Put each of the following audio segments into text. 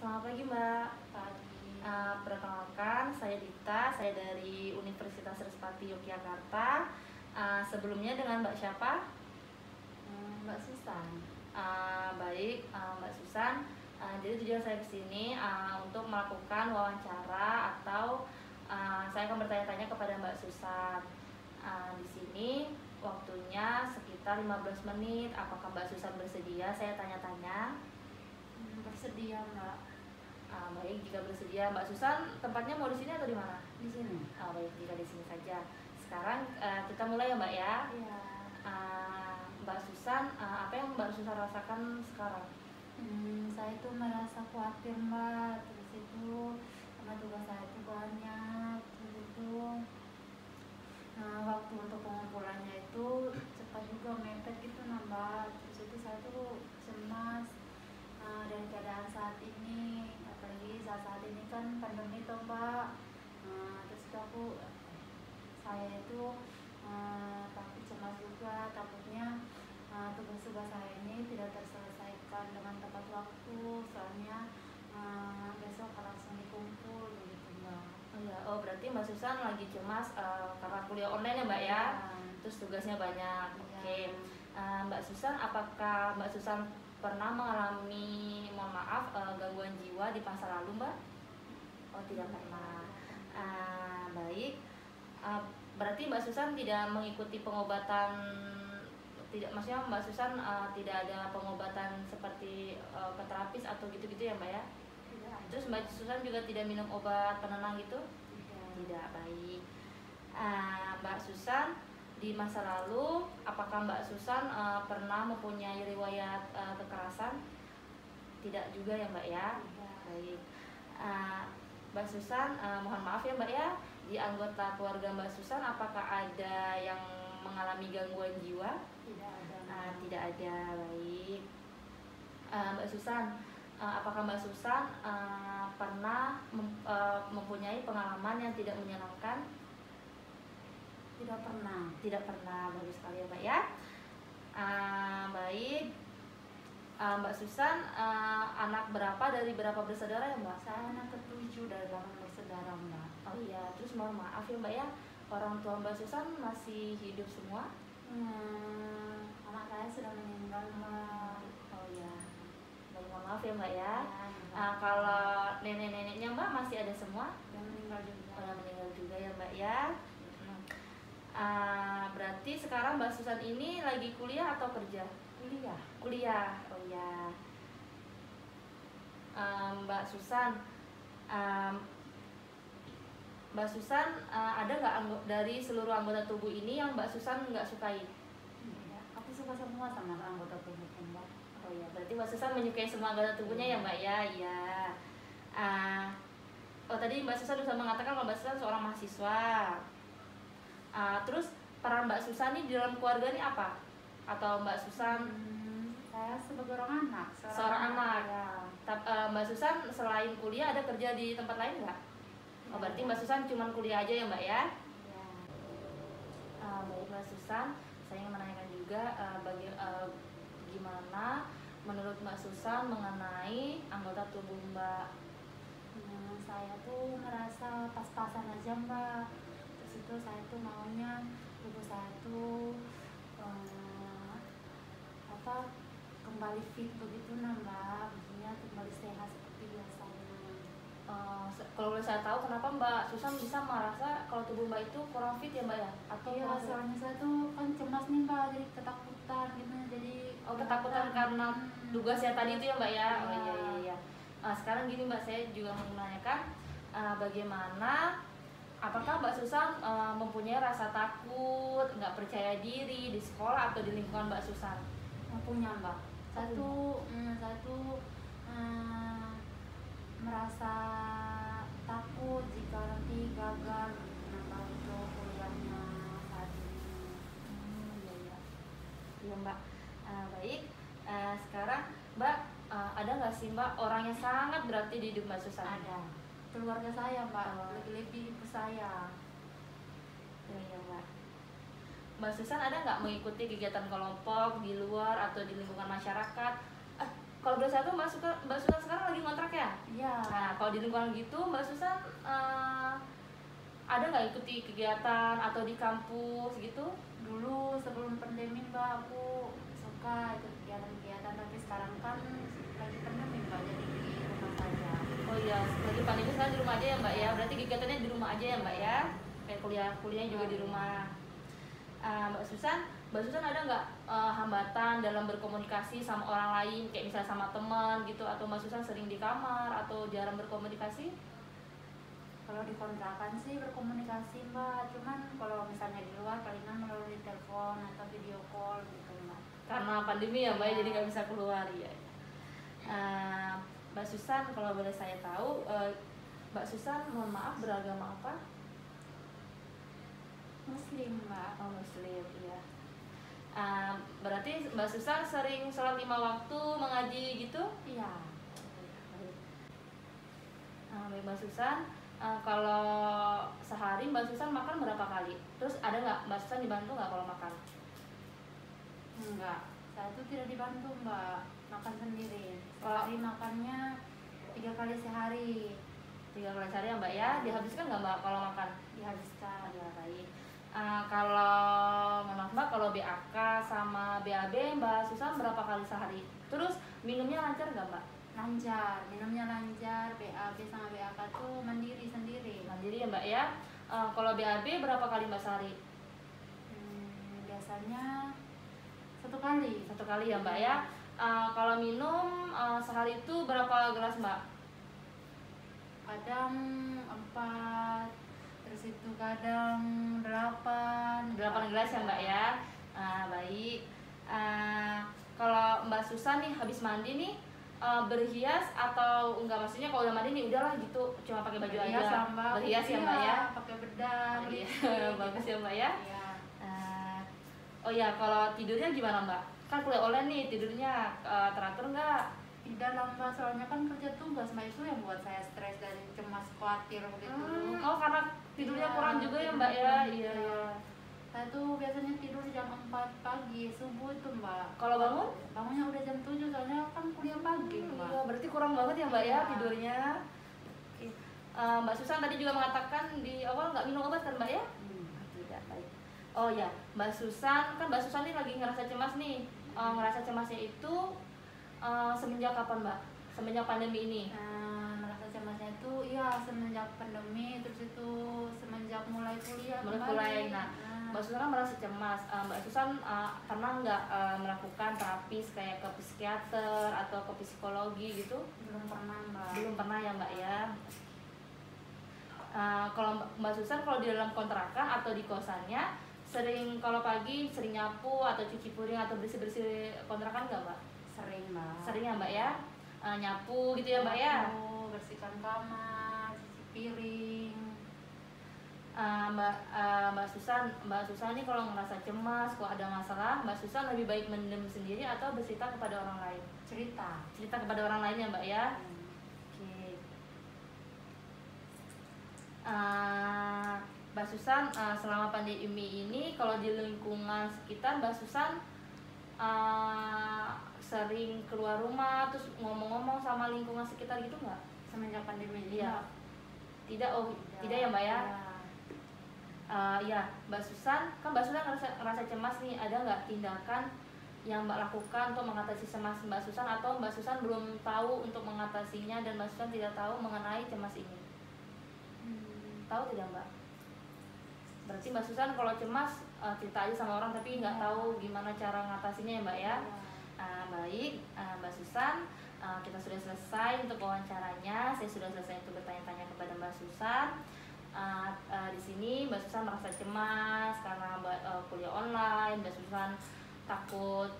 Selamat pagi Mbak. Pagi. Perkenalkan, saya Dita, saya dari Universitas Respati Yogyakarta. Sebelumnya dengan Mbak siapa? Mbak Susan. Baik, Mbak Susan. Jadi tujuan saya kesini untuk melakukan wawancara atau saya akan bertanya-tanya kepada Mbak Susan. Di sini waktunya sekitar 15 menit. Apakah Mbak Susan bersedia? Saya tanya-tanya. Bersedia Mbak. Baik, jika bersedia Mbak Susan, tempatnya mau di sini atau di mana? Di sini. Baik, jika di sini saja. Sekarang kita mulai ya Mbak ya. Iya. Mbak Susan, apa yang Mbak Susan rasakan sekarang? Saya itu merasa khawatir Mbak. Terus itu karena tugas saya itu banyak. Terus itu waktu untuk pengumpulannya itu cepat juga mepet gitu Mbak. Terus itu saya tuh cemas dari keadaan saat ini. Apalagi saat ini kan pandemi tuh Mbak. Terus itu saya itu takut cemas juga, takutnya tugas-tugas saya ini tidak terselesaikan dengan tepat waktu, soalnya besok langsung dikumpul begitu Mbak. Oh berarti Mbak Susan lagi cemas karena kuliah online ya Mbak ya? Terus tugasnya banyak. Oke. Mbak Susan, apakah Mbak Susan pernah mengalami, mohon maaf, gangguan jiwa di masa lalu Mbak? Oh tidak pernah. Baik. Berarti Mbak Susan tidak mengikuti pengobatan, maksudnya Mbak Susan tidak ada pengobatan seperti ke terapis atau gitu-gitu ya Mbak ya? Tidak. Terus Mbak Susan juga tidak minum obat penenang gitu? Tidak. Baik. Mbak Susan, di masa lalu apakah Mbak Susan pernah mempunyai riwayat kekerasan? Tidak juga ya Mbak ya? Tidak. Baik. Mbak Susan, mohon maaf ya Mbak ya, di anggota keluarga Mbak Susan apakah ada yang mengalami gangguan jiwa? Tidak ada. Tidak ada. Baik. Mbak Susan, apakah Mbak Susan pernah mempunyai pengalaman yang tidak menyenangkan? Tidak pernah. Tidak pernah. Bagus sekali ya Mbak ya. Baik. Mbak Susan anak berapa dari berapa bersaudara ya Mbak? Saya anak ke-7 dari 8 bersaudara Mbak. Oh iya, terus mohon maaf ya Mbak ya, orang tua Mbak Susan masih hidup semua? Anak saya sudah meninggal Mbak. Oh iya, baik, mohon maaf ya Mbak ya. Ya, Kalau nenek-neneknya Mbak masih ada semua? yang meninggal juga. Yang meninggal juga ya Mbak ya. Berarti sekarang Mbak Susan ini lagi kuliah atau kerja? Kuliah. Kuliah. Oh iya. Mbak Susan, ada nggak dari seluruh anggota tubuh ini yang Mbak Susan nggak sukai? Aku suka semua sama anggota tubuh Mbak. Oh ya, berarti Mbak Susan menyukai semua anggota tubuhnya ya Mbak ya? Iya. Tadi Mbak Susan sudah mengatakan kalau Mbak Susan seorang mahasiswa. Terus peran Mbak Susan ini di dalam keluarga ini apa? Atau Mbak Susan? Saya sebagai orang anak. Seorang anak. Ya. Mbak Susan selain kuliah ada kerja di tempat lain nggak? Oh, berarti Mbak Susan cuma kuliah aja ya Mbak ya? Ya. Baik Mbak Susan, saya ingin menanyakan juga gimana menurut Mbak Susan mengenai anggota tubuh Mbak? Saya tuh merasa pas-pasan aja Mbak. Terus itu saya tuh maunya tubuh saya tuh kembali fit begitu Mbak. Maksudnya kembali sehat seperti biasanya. Kalau boleh saya tahu kenapa Mbak Susan bisa merasa kalau tubuh Mbak itu kurang fit ya Mbak ya? Atau iya, soalnya saya tuh kan cemas nih Mbak, jadi ketakutan gitu. Jadi ketakutan karena tugasnya tadi itu ya Mbak ya? Iya. Oh iya. Sekarang gini Mbak, saya juga mau menanyakan bagaimana, apakah Mbak Susan mempunyai rasa takut, nggak percaya diri di sekolah atau di lingkungan Mbak Susan? Punya Mbak. Saya tuh merasa takut jika nanti gagal untuk kuliahnya saat ini. Iya Mbak. Baik. Sekarang Mbak, ada nggak sih Mbak orang yang sangat berarti di hidup Mbak Susan? Ada. Keluarga saya Mbak, lebih-lebih ibu saya. Iya Mbak. Mbak Susan ada nggak mengikuti kegiatan kelompok di luar atau di lingkungan masyarakat? Kalau boleh saya tahu Mbak Susan sekarang lagi ngontrak ya? Iya. Nah, kalau di lingkungan gitu Mbak Susan ada nggak ikuti kegiatan atau di kampus gitu? Dulu sebelum pandemi Mbak aku suka ikut kegiatan-kegiatan, tapi sekarang kan lagi pandemi Mbak, jadi di rumah saja. Oh iya, lagi pandemi sekarang di rumah aja ya Mbak ya. Berarti kegiatannya di rumah aja ya Mbak ya. Kayak kuliahnya juga di rumah. Mbak Susan ada nggak hambatan dalam berkomunikasi sama orang lain, kayak misalnya sama teman gitu, atau Mbak Susan sering di kamar atau jarang berkomunikasi? Kalau di kontrakan sih berkomunikasi Mbak, cuman kalau misalnya di luar palingan melalui telepon atau video call gitu Mbak. Karena pandemi ya Mbak, jadi nggak bisa keluar ya. Mbak Susan, kalau boleh saya tahu, Mbak Susan mohon maaf beragama apa? Muslim Mbak. Oh, Muslim, iya. Berarti Mbak Susan sering sholat 5 waktu, mengaji gitu? Iya. Mbak Susan, kalau sehari Mbak Susan makan berapa kali? Terus ada nggak Mbak Susan dibantu nggak kalau makan? Enggak, saya itu tidak dibantu Mbak, makan sendiri. Sehari makannya 3 kali sehari. 3 kali sehari ya Mbak ya? Dihabiskan nggak Mbak kalau makan? Dihabiskan. Ya baik. Kalau menurut Mbak, kalau BAK sama BAB Mbak Susan berapa kali sehari? Terus minumnya lancar nggak Mbak? Lancar, minumnya lancar. BAB sama BAK tuh mandiri sendiri. Mandiri ya Mbak ya. Kalau BAB berapa kali Mbak sehari? Biasanya 1 kali. 1 kali ya Mbak ya. Kalau minum sehari itu berapa gelas Mbak? Kadang 4, terus itu kadang 8 gelas ya Mbak ya. Baik. Kalau Mbak Susan nih habis mandi nih, berhias atau enggak, maksudnya kalau udah mandi nih udahlah gitu, cuma pakai baju berhias aja. lah, Mbak. Berhias ya Mbak ya. Pakai bedak. Iya, lipstick, bagus gitu. ya Mbak ya. Iya. Oh ya, kalau tidurnya gimana Mbak? Kan kuliah online nih, tidurnya teratur nggak? Tidak lah Mbak, soalnya kan kerja tugas Mbak, itu yang buat saya stres dan cemas, khawatir begitu. Oh, karena tidurnya Iya, kurang juga ya tidurnya Mbak ya. kurang Iya, juga. iya. Saya tuh biasanya tidur jam 4 pagi, subuh itu Mbak. Kalau bangun? Bangunnya udah jam 7, soalnya kan kuliah pagi Mbak. Iya, berarti kurang banget ya Mbak ya Iya. tidurnya. Oke. Mbak Susan tadi juga mengatakan di awal nggak minum obat kan Mbak ya? Tidak, baik. Oh ya, Mbak Susan, kan Mbak Susan ini lagi ngerasa cemas nih. Ngerasa cemasnya itu semenjak kapan Mbak? Semenjak pandemi ini? Merasa cemasnya itu iya semenjak pandemi, terus itu semenjak mulai kuliah Mulai. Nah, Mbak Susan kan merasa cemas. Mbak Susan pernah nggak melakukan terapis kayak ke psikiater atau ke psikologi gitu? belum pernah Mbak. Belum pernah ya Mbak ya. Kalau Mbak Susan kalau di dalam kontrakan atau di kosannya sering, kalau pagi sering nyapu atau cuci piring atau bersih-bersih kontrakan nggak Mbak? Sering Mbak. Sering ya Mbak ya. Nyapu gitu ya Mbak ya. Nyapu, bersihkan kamar, cuci piring. Mbak Susan nih kalau ngerasa cemas, kalau ada masalah, Mbak Susan lebih baik mendem sendiri atau bercerita kepada orang lain? Cerita kepada orang lain ya Mbak ya. Oke. Mbak Susan, selama pandemi ini kalau di lingkungan sekitar Mbak Susan sering keluar rumah terus ngomong-ngomong sama lingkungan sekitar gitu nggak? Semenjak pandemi ini Iya. Mbak? Tidak, tidak ya Mbak ya. Ya, Mbak Susan, kan Mbak Susan ngerasa cemas nih, ada nggak tindakan yang Mbak lakukan untuk mengatasi cemas Mbak Susan, atau Mbak Susan belum tahu untuk mengatasinya dan Mbak Susan tidak tahu mengenai cemas ini? Tahu tidak Mbak? Berarti Mbak Susan kalau cemas cerita aja sama orang tapi nggak tahu gimana cara mengatasinya ya Mbak ya. Baik, Mbak Susan, kita sudah selesai untuk wawancaranya. Saya sudah selesai untuk bertanya-tanya kepada Mbak Susan. Di sini Mbak Susan merasa cemas karena kuliah online. Mbak Susan takut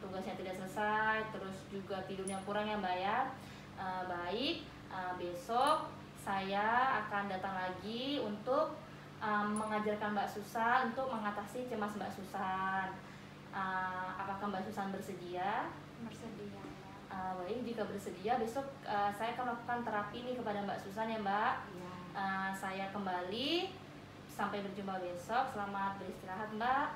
tugasnya tidak selesai, terus juga tidurnya kurang ya Mbak ya. Baik, besok saya akan datang lagi untuk mengajarkan Mbak Susan untuk mengatasi cemas Mbak Susan. Apakah Mbak Susan bersedia? Bersedia. Baik, jika bersedia besok saya akan melakukan terapi nih kepada Mbak Susan ya Mbak. Iya. Saya kembali, sampai berjumpa besok. Selamat beristirahat Mbak.